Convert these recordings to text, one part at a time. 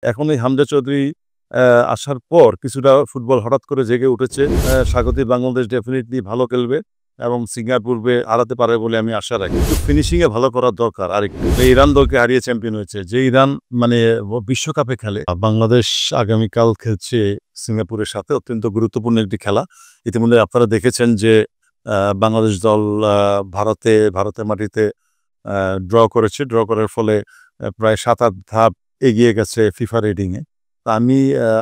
এখন এই হামজা চৌধুরী আসার পর কিছুটা ফুটবল হঠাৎ করে জেগে উঠেছে। স্বাগতিক বাংলাদেশ ডেফিনিটলি ভালো খেলবে এবং সিঙ্গাপুরকে হারাতে পারে বলে আমি আশা রাখি। একটু ফিনিশিং এ ভালো করার দরকার আরেকটু। ইরান দলকে হারিয়ে চ্যাম্পিয়ন হয়েছে। যে ইরান মানে বিশ্বকাপে খেলে। বাংলাদেশ আগামীকাল খেলছে সিঙ্গাপুরের সাথে অত্যন্ত গুরুত্বপূর্ণ একটি খেলা। ইতিমধ্যে আপনারা দেখেছেন যে বাংলাদেশ দল ভারতের মাটিতে ড্র করেছে। ড্র করার ফলে প্রায় ৭-৮ ধাপ এগিয়ে গেছে ফিফা রেটিং এ। তো আমি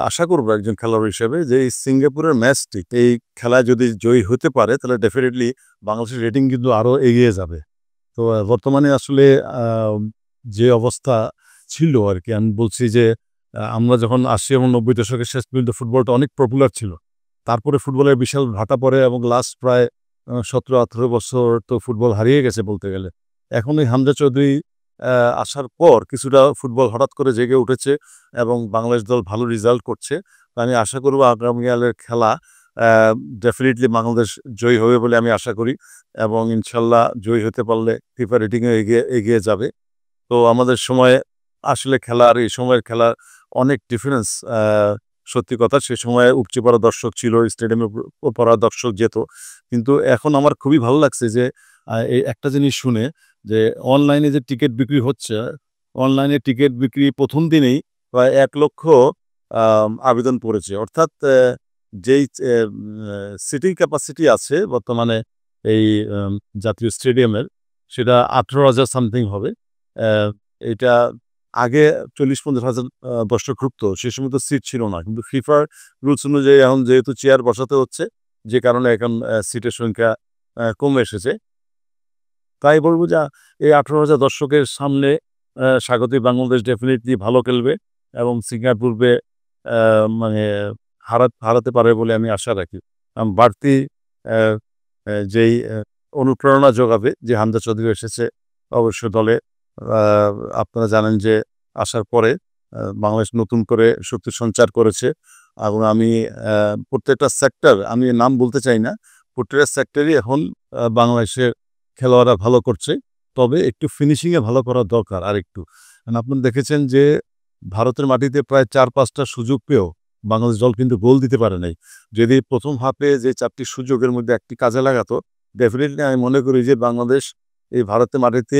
আশা করব একজন খেলোয়াড় হিসেবে যে এই সিঙ্গাপুরের ম্যাচটি এই খেলায় যদি জয়ী হতে পারে তাহলে ডেফিনিটলি বাংলাদেশের রেটিং কিন্তু আরো এগিয়ে যাবে। তো বর্তমানে আসলে যে অবস্থা ছিল আরকি আমি বলছি যে আমরা যখন ৮০ এবং ৯০ দশকের শেষ পর্যন্ত ফুটবলটা অনেক পপুলার ছিল। তারপরে ফুটবলের বিশাল ভাটা পড়ে এবং লাস্ট প্রায় ১৭-১৮ বছর তো ফুটবল হারিয়ে গেছে বলতে গেলে। এখন এই হামজা চৌধুরী আসার পর কিছুটা ফুটবল হঠাৎ করে জেগে উঠেছে এবং বাংলাদেশ দল ভালো রেজাল্ট করছে। তো আমি আশা করব আগামীকালের খেলা ডেফিনিটলি বাংলাদেশ জয়ী হবে বলে আমি আশা করি এবং ইনশাল্লাহ জয়ী হতে পারলে ফিফা রেটিংয়ে এগিয়ে যাবে। তো আমাদের সময়ে আসলে খেলা আর এই সময়ের খেলা অনেক ডিফারেন্স। সত্যি কথা সে সময়ে উপচে পড়া দর্শক ছিল, স্টেডিয়ামে পড়া দর্শক যেত। কিন্তু এখন আমার খুবই ভালো লাগছে যে এই একটা জিনিস শুনে যে অনলাইনে যে টিকিট বিক্রি হচ্ছে, অনলাইনে টিকিট বিক্রি ১ম দিনেই প্রায় ১,০০,০০০ আবেদন পড়েছে। অর্থাৎ যেই সিটিং ক্যাপাসিটি আছে বর্তমানে এই জাতীয় স্টেডিয়ামের সেটা ১৮,০০০ সামথিং হবে। এটা আগে ৪০-৫০,০০০ দর্শক ঢুকতো। সে সময় তো সিট ছিল না। কিন্তু ফিফার রুলস অনুযায়ী এখন যেহেতু চেয়ার বসাতে হচ্ছে, যে কারণে এখন সিটের সংখ্যা কমে এসেছে। তাই বলব যে এই ১৮,০০০ দর্শকের সামনে স্বাগতিক বাংলাদেশ ডেফিনিটলি ভালো খেলবে এবং সিঙ্গাপুরকে আ মানে হারাতে পারে বলে আমি আশা রাখি। বাড়তি অ্যা অ্যা যেই অনুপ্রেরণা যোগাবে যে হামজা চৌধুরী এসেছে অবশ্য দলে। আ আপনারা জানেন যে আসার পরে বাংলাদেশ নতুন করে শক্তি সঞ্চার করেছে এবং আমি প্রত্যেকটা সেক্টর আমি নাম বলতে চাই না। প্রত্যেকটা সেক্টরই এখন বাংলাদেশের খেলোয়াড়রা ভালো করছে। তবে একটু ফিনিশিং এ ভালো করা দরকার আরেকটু। আপনারা দেখেছেন যে ভারতের মাটিতে প্রায় ৪-৫ টা সুযোগ পেয়েও বাংলাদেশ দল কিন্তু গোল দিতে পারে নাই। যদি প্রথম হাফে যে ৪ টি সুযোগের মধ্যে ১ টি কাজে লাগাতো, ডেফিনিটলি আমি মনে করি যে বাংলাদেশ এই ভারতের মাটিতে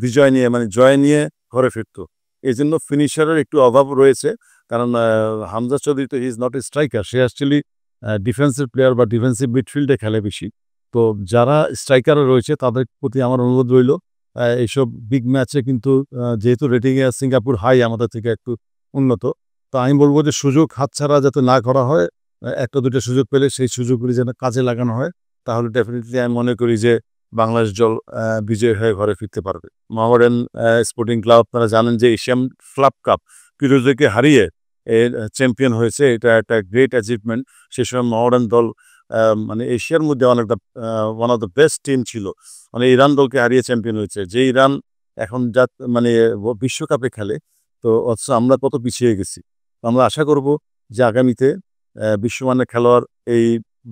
বিজয় নিয়ে মানে জয় নিয়ে ঘরে ফিরত। এজন্য ফিনিশারের একটু অভাব রয়েছে। কারণ হামজা চৌধুরী তো he is not a striker. Say actually defensive player বা ডিফেন্সিভ মিডফিল্ডে খেলে বেশি। তো যারা স্ট্রাইকারও রয়েছে তাদের প্রতি আমার অনুরোধ রইল এইসব বিগ ম্যাচে কিন্তু যেহেতু রেটিংয়ে সিঙ্গাপুর হাই আমাদের থেকে একটু উন্নত। তো আমি বলব যে সুযোগ হাতছাড়া যাতে না করা হয়। ১টা-২টা সুযোগ পেলে সেই সুযোগগুলি যেন কাজে লাগানো হয়। তাহলে ডেফিনিটলি আমি মনে করি যে বাংলাদেশ দল বিজয়ী হয়ে ঘরে ফিরতে পারবে। মোহামেডান স্পোর্টিং ক্লাব আপনারা জানেন যে এশিয়ান ক্লাব কাপ পিরোজকে হারিয়ে এর চ্যাম্পিয়ন হয়েছে। এটা একটা গ্রেট অ্যাচিভমেন্ট। সে সময় মোহামেডান দল মানে এশিয়ার মধ্যে অনেকটা one of the best team ছিল। মানে ইরান দলকে হারিয়ে চ্যাম্পিয়ন হয়েছে। যে ইরান এখন মানে বিশ্বকাপে খেলে। তো অথচ আমরা কত পিছিয়ে গেছি। আমরা আশা করব যে আগামীতে বিশ্বমানের খেলোয়াড় এই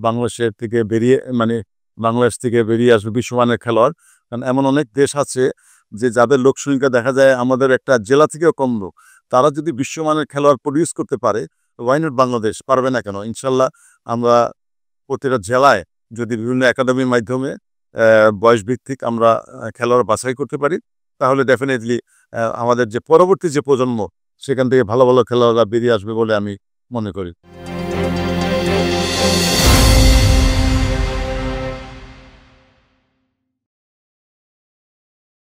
বাংলাদেশের থেকে বেরিয়ে মানে বাংলাদেশ থেকে বেরিয়ে আসবে বিশ্বমানের খেলোয়াড়। কারণ এমন অনেক দেশ আছে যে যাদের লোকসংখ্যা দেখা যায় আমাদের একটা জেলা থেকেও কম লোক। তারা যদি বিশ্বমানের খেলোয়াড় প্রডিউস করতে পারে, ওয়াই নট বাংলাদেশ পারবে না কেন? ইনশাল্লাহ আমরা প্রতিটা জেলায় যদি বিভিন্ন একাডেমির মাধ্যমে বয়সভিত্তিক আমরা খেলোয়াড় বাছাই করতে পারি, তাহলে ডেফিনিটলি আমাদের যে পরবর্তী যে প্রজন্ম সেখান থেকে ভালো, ভালো খেলোয়াড়রা বেরিয়ে আসবে বলে আমি মনে করি।